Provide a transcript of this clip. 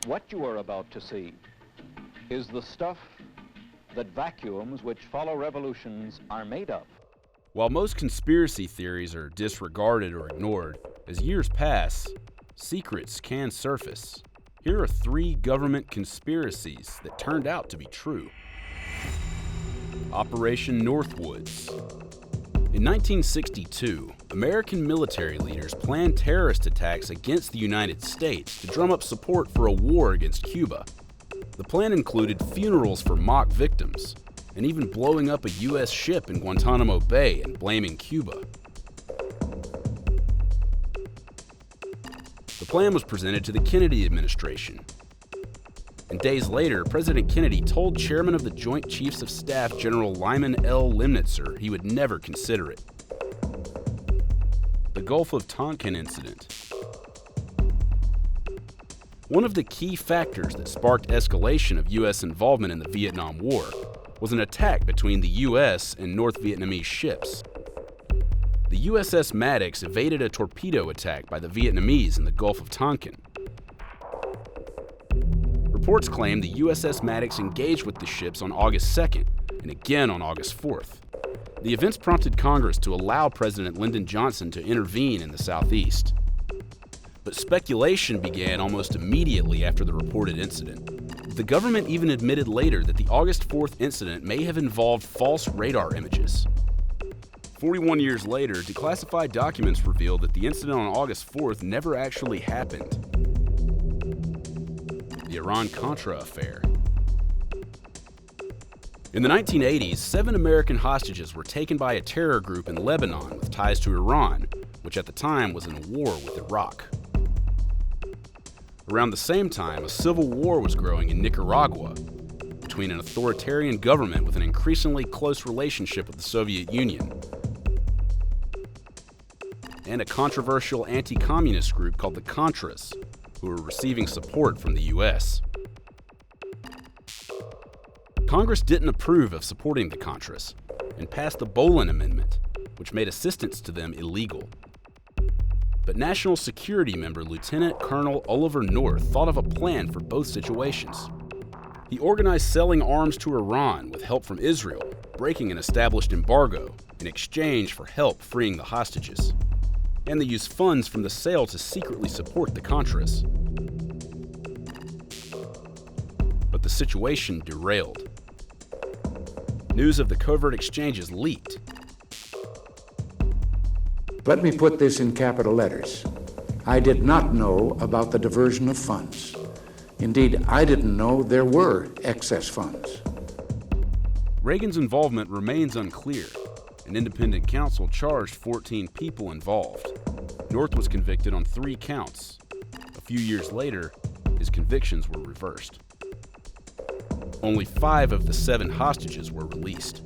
What you are about to see is the stuff that vacuums which follow revolutions are made of. While most conspiracy theories are disregarded or ignored, as years pass, secrets can surface. Here are 3 government conspiracies that turned out to be true. Operation Northwoods. In 1962, American military leaders planned terrorist attacks against the United States to drum up support for a war against Cuba. The plan included funerals for mock victims, and even blowing up a U.S. ship in Guantanamo Bay and blaming Cuba. The plan was presented to the Kennedy administration. And days later, President Kennedy told Chairman of the Joint Chiefs of Staff General Lyman L. Lemnitzer he would never consider it. The Gulf of Tonkin incident. One of the key factors that sparked escalation of U.S. involvement in the Vietnam War was an attack between the U.S. and North Vietnamese ships. The USS Maddox evaded a torpedo attack by the Vietnamese in the Gulf of Tonkin. Reports claim the USS Maddox engaged with the ships on August 2nd and again on August 4th. The events prompted Congress to allow President Lyndon Johnson to intervene in the Southeast. But speculation began almost immediately after the reported incident. The government even admitted later that the August 4th incident may have involved false radar images. 41 years later, declassified documents revealed that the incident on August 4th never actually happened. The Iran-Contra Affair. In the 1980s, 7 American hostages were taken by a terror group in Lebanon with ties to Iran, which at the time was in a war with Iraq. Around the same time, a civil war was growing in Nicaragua between an authoritarian government with an increasingly close relationship with the Soviet Union and a controversial anti-communist group called the Contras, who were receiving support from the U.S. Congress didn't approve of supporting the Contras and passed the Bolin Amendment, which made assistance to them illegal. But National Security member Lieutenant Colonel Oliver North thought of a plan for both situations. He organized selling arms to Iran with help from Israel, breaking an established embargo in exchange for help freeing the hostages. And they used funds from the sale to secretly support the Contras. But the situation derailed. News of the covert exchanges leaked. Let me put this in capital letters. I did not know about the diversion of funds. Indeed, I didn't know there were excess funds. Reagan's involvement remains unclear. An independent counsel charged 14 people involved. North was convicted on 3 counts. A few years later, his convictions were reversed. Only 5 of the 7 hostages were released.